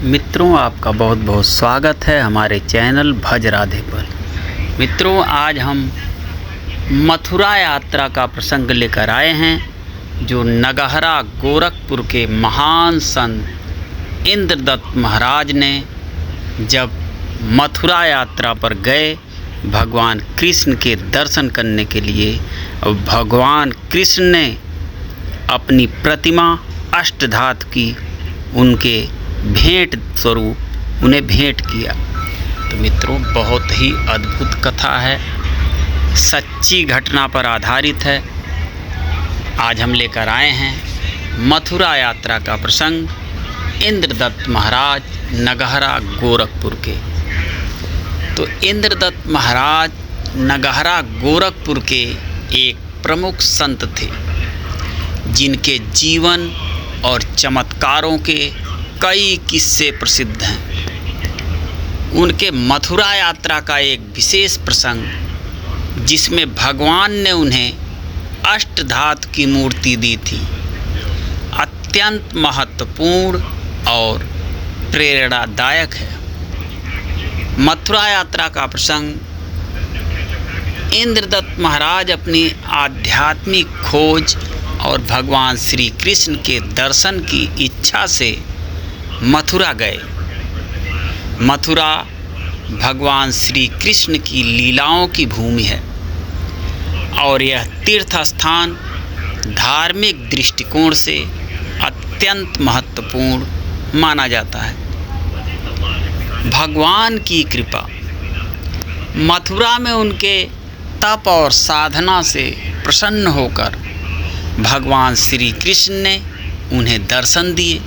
मित्रों, आपका बहुत बहुत स्वागत है हमारे चैनल भज राधे पर। मित्रों, आज हम मथुरा यात्रा का प्रसंग लेकर आए हैं, जो नगहरा गोरखपुर के महान संत इंद्रदत्त महाराज ने जब मथुरा यात्रा पर गए भगवान कृष्ण के दर्शन करने के लिए, और भगवान कृष्ण ने अपनी प्रतिमा अष्टधातु की उनके भेंट स्वरूप उन्हें भेंट किया। तो मित्रों, बहुत ही अद्भुत कथा है, सच्ची घटना पर आधारित है। आज हम लेकर आए हैं मथुरा यात्रा का प्रसंग इंद्रदत्त महाराज नगहरा गोरखपुर के। तो इंद्रदत्त महाराज नगहरा गोरखपुर के एक प्रमुख संत थे, जिनके जीवन और चमत्कारों के कई किस्से प्रसिद्ध हैं। उनके मथुरा यात्रा का एक विशेष प्रसंग, जिसमें भगवान ने उन्हें अष्टधातु की मूर्ति दी थी, अत्यंत महत्वपूर्ण और प्रेरणादायक है। मथुरा यात्रा का प्रसंग, इंद्रदत्त महाराज अपनी आध्यात्मिक खोज और भगवान श्री कृष्ण के दर्शन की इच्छा से मथुरा गए। मथुरा भगवान श्री कृष्ण की लीलाओं की भूमि है और यह तीर्थ स्थान धार्मिक दृष्टिकोण से अत्यंत महत्वपूर्ण माना जाता है। भगवान की कृपा, मथुरा में उनके तप और साधना से प्रसन्न होकर भगवान श्री कृष्ण ने उन्हें दर्शन दिए।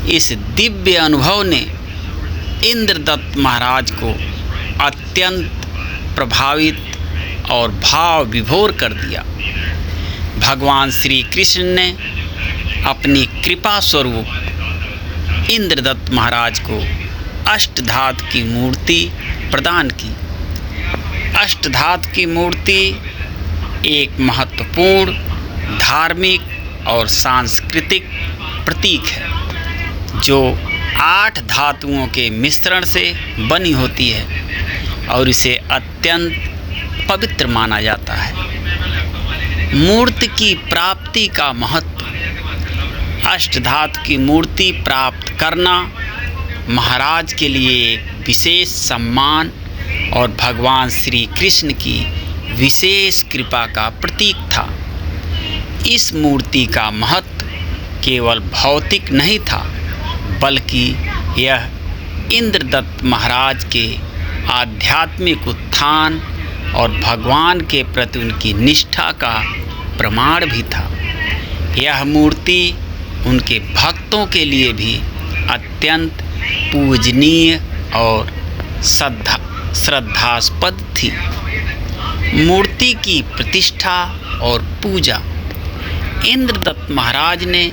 इस दिव्य अनुभव ने इंद्रदत्त महाराज को अत्यंत प्रभावित और भाव विभोर कर दिया। भगवान श्री कृष्ण ने अपनी कृपा स्वरूप इंद्रदत्त महाराज को अष्टधातु की मूर्ति प्रदान की। अष्टधातु की मूर्ति एक महत्वपूर्ण धार्मिक और सांस्कृतिक प्रतीक है, जो 8 धातुओं के मिश्रण से बनी होती है और इसे अत्यंत पवित्र माना जाता है। मूर्ति की प्राप्ति का महत्व, अष्टधातु की मूर्ति प्राप्त करना महाराज के लिए एक विशेष सम्मान और भगवान श्री कृष्ण की विशेष कृपा का प्रतीक था। इस मूर्ति का महत्व केवल भौतिक नहीं था, बल्कि यह इंद्रदत्त महाराज के आध्यात्मिक उत्थान और भगवान के प्रति उनकी निष्ठा का प्रमाण भी था। यह मूर्ति उनके भक्तों के लिए भी अत्यंत पूजनीय और श्रद्धास्पद थी। मूर्ति की प्रतिष्ठा और पूजा, इंद्रदत्त महाराज ने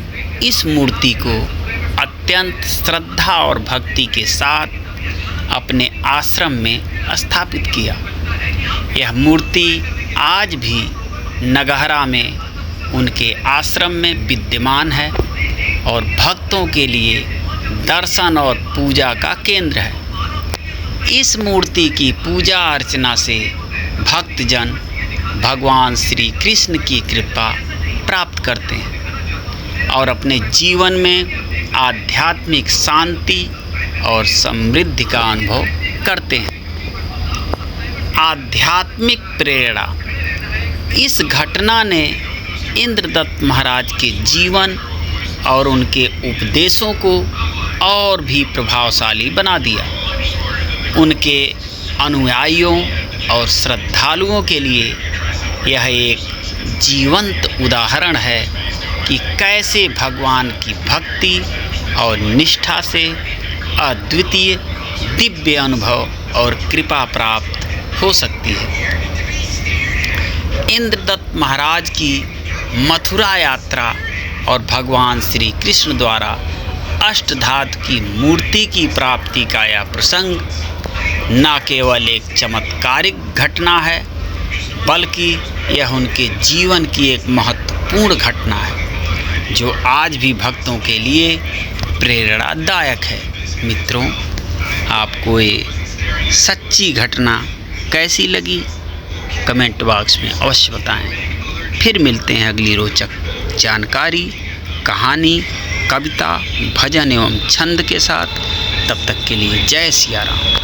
इस मूर्ति को अत्यंत श्रद्धा और भक्ति के साथ अपने आश्रम में स्थापित किया। यह मूर्ति आज भी नगहरा में उनके आश्रम में विद्यमान है और भक्तों के लिए दर्शन और पूजा का केंद्र है। इस मूर्ति की पूजा अर्चना से भक्तजन भगवान श्री कृष्ण की कृपा प्राप्त करते हैं और अपने जीवन में आध्यात्मिक शांति और समृद्धि का अनुभव करते हैं। आध्यात्मिक प्रेरणा, इस घटना ने इंद्रदत्त महाराज के जीवन और उनके उपदेशों को और भी प्रभावशाली बना दिया। उनके अनुयायियों और श्रद्धालुओं के लिए यह एक जीवंत उदाहरण है कि कैसे भगवान की भक्ति और निष्ठा से अद्वितीय दिव्य अनुभव और कृपा प्राप्त हो सकती है। इंद्रदत्त महाराज की मथुरा यात्रा और भगवान श्री कृष्ण द्वारा अष्टधातु की मूर्ति की प्राप्ति का यह प्रसंग न केवल एक चमत्कारिक घटना है, बल्कि यह उनके जीवन की एक महत्वपूर्ण घटना है, जो आज भी भक्तों के लिए प्रेरणादायक है। मित्रों, आपको ये सच्ची घटना कैसी लगी कमेंट बॉक्स में अवश्य बताएं। फिर मिलते हैं अगली रोचक जानकारी, कहानी, कविता, भजन एवं छंद के साथ। तब तक के लिए जय सिया राम।